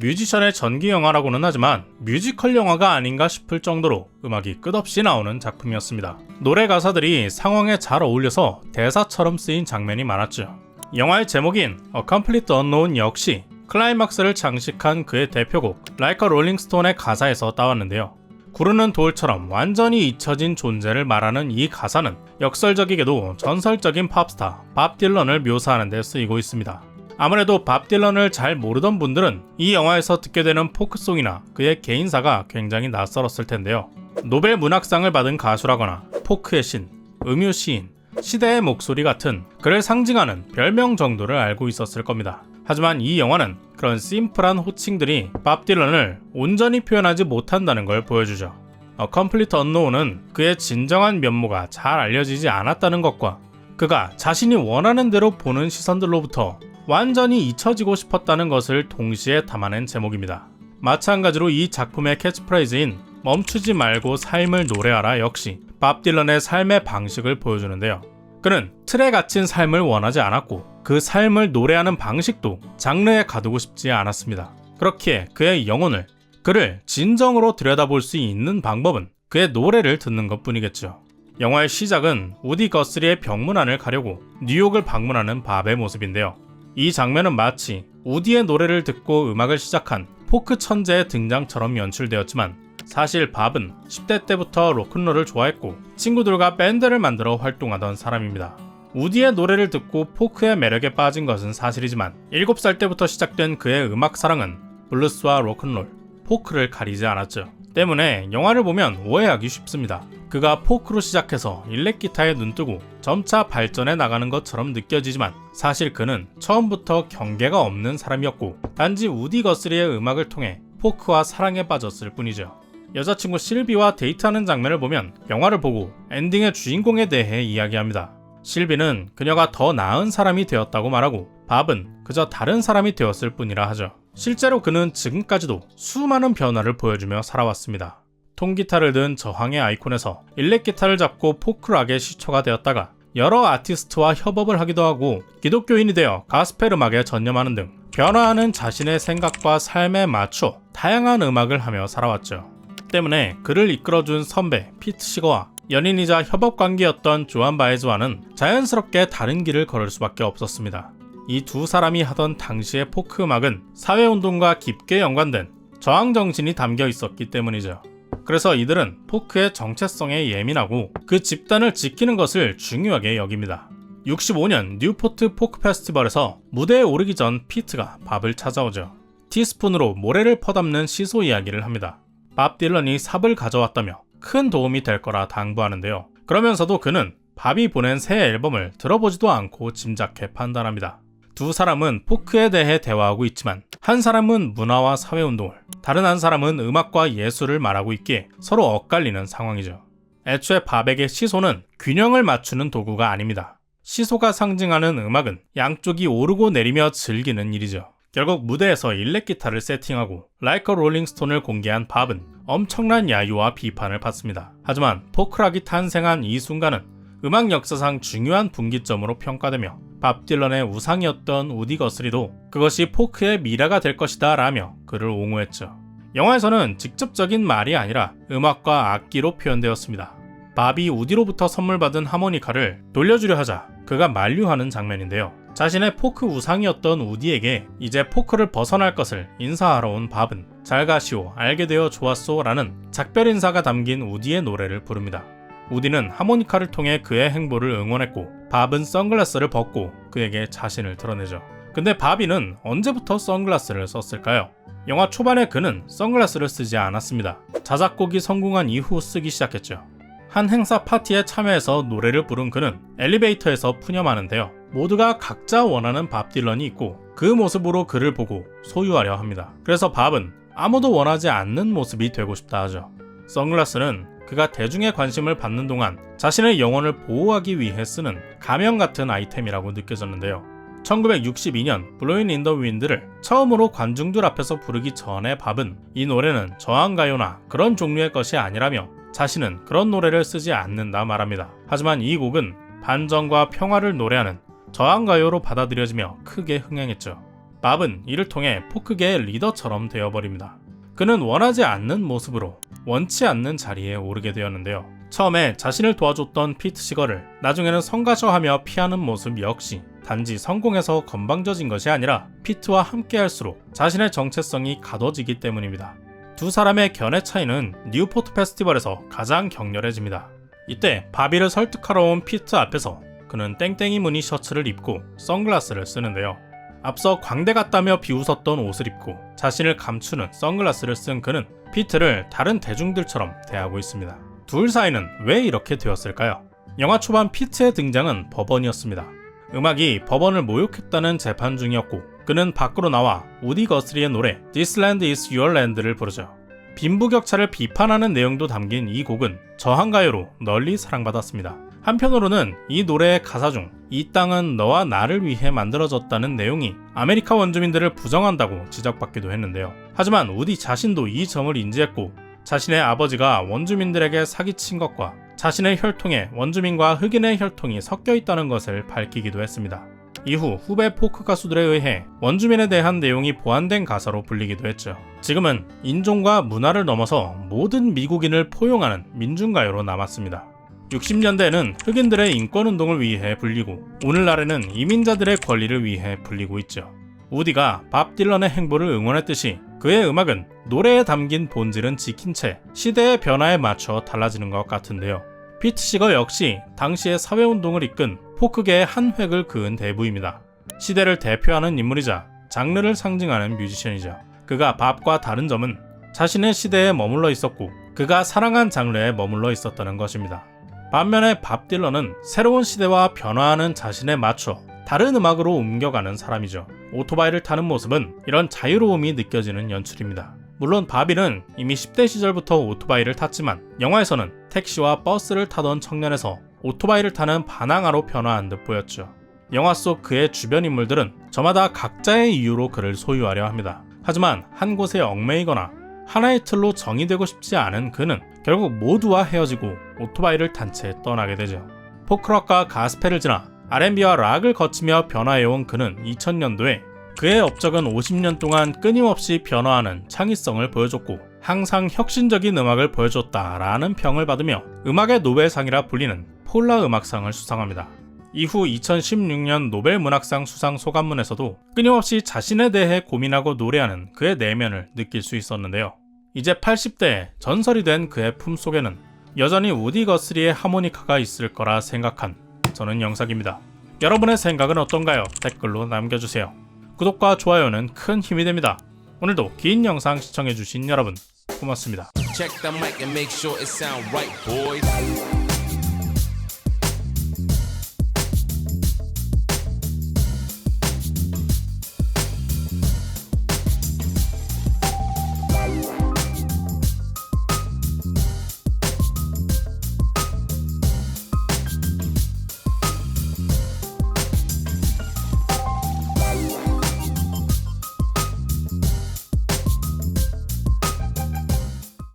뮤지션의 전기 영화라고는 하지만 뮤지컬 영화가 아닌가 싶을 정도로 음악이 끝없이 나오는 작품이었습니다. 노래 가사들이 상황에 잘 어울려서 대사처럼 쓰인 장면이 많았죠. 영화의 제목인 A Complete Unknown 역시 클라이막스를 장식한 그의 대표곡 Like a Rolling Stone의 가사에서 따왔는데요. 구르는 돌처럼 완전히 잊혀진 존재를 말하는 이 가사는 역설적이게도 전설적인 팝스타 밥 딜런을 묘사하는 데 쓰이고 있습니다. 아무래도 밥 딜런을 잘 모르던 분들은 이 영화에서 듣게 되는 포크송이나 그의 개인사가 굉장히 낯설었을 텐데요. 노벨 문학상을 받은 가수라거나 포크의 신, 음유 시인, 시대의 목소리 같은 그를 상징하는 별명 정도를 알고 있었을 겁니다. 하지만 이 영화는 그런 심플한 호칭들이 밥 딜런을 온전히 표현하지 못한다는 걸 보여주죠. A Complete Unknown은 그의 진정한 면모가 잘 알려지지 않았다는 것과 그가 자신이 원하는 대로 보는 시선들로부터 완전히 잊혀지고 싶었다는 것을 동시에 담아낸 제목입니다. 마찬가지로 이 작품의 캐치프레이즈인 멈추지 말고 삶을 노래하라 역시 밥 딜런의 삶의 방식을 보여주는데요. 그는 틀에 갇힌 삶을 원하지 않았고 그 삶을 노래하는 방식도 장르에 가두고 싶지 않았습니다. 그렇기에 그의 영혼을, 그를 진정으로 들여다볼 수 있는 방법은 그의 노래를 듣는 것뿐이겠죠. 영화의 시작은 우디 거스리의 병문안을 가려고 뉴욕을 방문하는 밥의 모습인데요. 이 장면은 마치 우디의 노래를 듣고 음악을 시작한 포크 천재의 등장처럼 연출되었지만 사실 밥은 10대 때부터 로큰롤을 좋아했고 친구들과 밴드를 만들어 활동하던 사람입니다. 우디의 노래를 듣고 포크의 매력에 빠진 것은 사실이지만 7살 때부터 시작된 그의 음악 사랑은 블루스와 로큰롤, 포크를 가리지 않았죠. 때문에 영화를 보면 오해하기 쉽습니다. 그가 포크로 시작해서 일렉 기타에 눈뜨고 점차 발전해 나가는 것처럼 느껴지지만 사실 그는 처음부터 경계가 없는 사람이었고 단지 우디 거스리의 음악을 통해 포크와 사랑에 빠졌을 뿐이죠. 여자친구 실비와 데이트하는 장면을 보면 영화를 보고 엔딩의 주인공에 대해 이야기합니다. 실비는 그녀가 더 나은 사람이 되었다고 말하고 밥은 그저 다른 사람이 되었을 뿐이라 하죠. 실제로 그는 지금까지도 수많은 변화를 보여주며 살아왔습니다. 통기타를 든 저항의 아이콘에서 일렉 기타를 잡고 포크락의 시초가 되었다가 여러 아티스트와 협업을 하기도 하고 기독교인이 되어 가스펠 음악에 전념하는 등 변화하는 자신의 생각과 삶에 맞춰 다양한 음악을 하며 살아왔죠. 때문에 그를 이끌어준 선배 피트 시거와 연인이자 협업관계였던 조안 바에즈와는 자연스럽게 다른 길을 걸을 수밖에 없었습니다. 이 두 사람이 하던 당시의 포크 음악은 사회운동과 깊게 연관된 저항정신이 담겨 있었기 때문이죠. 그래서 이들은 포크의 정체성에 예민하고 그 집단을 지키는 것을 중요하게 여깁니다. 65년 뉴포트 포크 페스티벌에서 무대에 오르기 전 피트가 밥을 찾아오죠. 티스푼으로 모래를 퍼담는 시소 이야기를 합니다. 밥 딜런이 삽을 가져왔다며 큰 도움이 될 거라 당부하는데요. 그러면서도 그는 밥이 보낸 새 앨범을 들어보지도 않고 짐작해 판단합니다. 두 사람은 포크에 대해 대화하고 있지만 한 사람은 문화와 사회운동을, 다른 한 사람은 음악과 예술을 말하고 있기에 서로 엇갈리는 상황이죠. 애초에 밥에게 시소는 균형을 맞추는 도구가 아닙니다. 시소가 상징하는 음악은 양쪽이 오르고 내리며 즐기는 일이죠. 결국 무대에서 일렉 기타를 세팅하고 Like a Rolling Stone을 공개한 밥은 엄청난 야유와 비판을 받습니다. 하지만 포크락이 탄생한 이 순간은 음악 역사상 중요한 분기점으로 평가되며 밥 딜런의 우상이었던 우디 거스리도 그것이 포크의 미래가 될 것이다 라며 그를 옹호했죠. 영화에서는 직접적인 말이 아니라 음악과 악기로 표현되었습니다. 밥이 우디로부터 선물 받은 하모니카를 돌려주려 하자 그가 만류하는 장면인데요. 자신의 포크 우상이었던 우디에게 이제 포크를 벗어날 것을 인사하러 온 밥은 잘 가시오, 알게 되어 좋았소 라는 작별 인사가 담긴 우디의 노래를 부릅니다. 우디는 하모니카를 통해 그의 행보를 응원했고 밥은 선글라스를 벗고 그에게 자신을 드러내죠. 근데 바비는 언제부터 선글라스를 썼을까요? 영화 초반에 그는 선글라스를 쓰지 않았습니다. 자작곡이 성공한 이후 쓰기 시작했죠. 한 행사 파티에 참여해서 노래를 부른 그는 엘리베이터에서 푸념하는데요. 모두가 각자 원하는 밥 딜런이 있고 그 모습으로 그를 보고 소유하려 합니다. 그래서 밥은 아무도 원하지 않는 모습이 되고 싶다 하죠. 선글라스는 그가 대중의 관심을 받는 동안 자신의 영혼을 보호하기 위해 쓰는 가면 같은 아이템이라고 느껴졌는데요. 1962년 블로잉 인 더 윈드를 처음으로 관중들 앞에서 부르기 전에 밥은 이 노래는 저항가요나 그런 종류의 것이 아니라며 자신은 그런 노래를 쓰지 않는다 말합니다. 하지만 이 곡은 반전과 평화를 노래하는 저항가요로 받아들여지며 크게 흥행했죠. 밥은 이를 통해 포크계의 리더처럼 되어버립니다. 그는 원하지 않는 모습으로 원치 않는 자리에 오르게 되었는데요. 처음에 자신을 도와줬던 피트 시거를 나중에는 성가셔하며 피하는 모습 역시 단지 성공해서 건방져진 것이 아니라 피트와 함께할수록 자신의 정체성이 가둬지기 때문입니다. 두 사람의 견해 차이는 뉴포트 페스티벌에서 가장 격렬해집니다. 이때 바비를 설득하러 온 피트 앞에서 그는 땡땡이 무늬 셔츠를 입고 선글라스를 쓰는데요. 앞서 광대 같다며 비웃었던 옷을 입고 자신을 감추는 선글라스를 쓴 그는 피트를 다른 대중들처럼 대하고 있습니다. 둘 사이는 왜 이렇게 되었을까요? 영화 초반 피트의 등장은 법원이었습니다. 음악이 법원을 모욕했다는 재판 중이었고 그는 밖으로 나와 우디 거스리의 노래 This Land is Your Land를 부르죠. 빈부격차를 비판하는 내용도 담긴 이 곡은 저항가요로 널리 사랑받았습니다. 한편으로는 이 노래의 가사 중 이 땅은 너와 나를 위해 만들어졌다는 내용이 아메리카 원주민들을 부정한다고 지적받기도 했는데요. 하지만 우디 자신도 이 점을 인지했고 자신의 아버지가 원주민들에게 사기친 것과 자신의 혈통에 원주민과 흑인의 혈통이 섞여 있다는 것을 밝히기도 했습니다. 이후 후배 포크 가수들에 의해 원주민에 대한 내용이 보완된 가사로 불리기도 했죠. 지금은 인종과 문화를 넘어서 모든 미국인을 포용하는 민중가요로 남았습니다. 60년대에는 흑인들의 인권운동을 위해 불리고 오늘날에는 이민자들의 권리를 위해 불리고 있죠. 우디가 밥 딜런의 행보를 응원했듯이 그의 음악은 노래에 담긴 본질은 지킨 채 시대의 변화에 맞춰 달라지는 것 같은데요. 피트 시거 역시 당시의 사회운동을 이끈 포크계의 한 획을 그은 대부입니다. 시대를 대표하는 인물이자 장르를 상징하는 뮤지션이죠. 그가 밥과 다른 점은 자신의 시대에 머물러 있었고 그가 사랑한 장르에 머물러 있었다는 것입니다. 반면에 밥 딜런은 새로운 시대와 변화하는 자신에 맞춰 다른 음악으로 옮겨가는 사람이죠. 오토바이를 타는 모습은 이런 자유로움이 느껴지는 연출입니다. 물론 바비는 이미 10대 시절부터 오토바이를 탔지만 영화에서는 택시와 버스를 타던 청년에서 오토바이를 타는 반항아로 변화한 듯 보였죠. 영화 속 그의 주변 인물들은 저마다 각자의 이유로 그를 소유하려 합니다. 하지만 한 곳에 얽매이거나 하나의 틀로 정의되고 싶지 않은 그는 결국 모두와 헤어지고 오토바이를 탄 채 떠나게 되죠. 포크락과 가스펠을 지나 R&B와 락을 거치며 변화해온 그는 2000년도에 그의 업적은 50년 동안 끊임없이 변화하는 창의성을 보여줬고 항상 혁신적인 음악을 보여줬다라는 평을 받으며 음악의 노벨상이라 불리는 폴라 음악상을 수상합니다. 이후 2016년 노벨 문학상 수상 소감문에서도 끊임없이 자신에 대해 고민하고 노래하는 그의 내면을 느낄 수 있었는데요. 이제 80대에 전설이 된 그의 품속에는 여전히 우디 거스리의 하모니카가 있을 거라 생각한 저는 영삭입니다. 여러분의 생각은 어떤가요? 댓글로 남겨주세요. 구독과 좋아요는 큰 힘이 됩니다. 오늘도 긴 영상 시청해주신 여러분 고맙습니다. Check the mic and make sure it sound right, boys.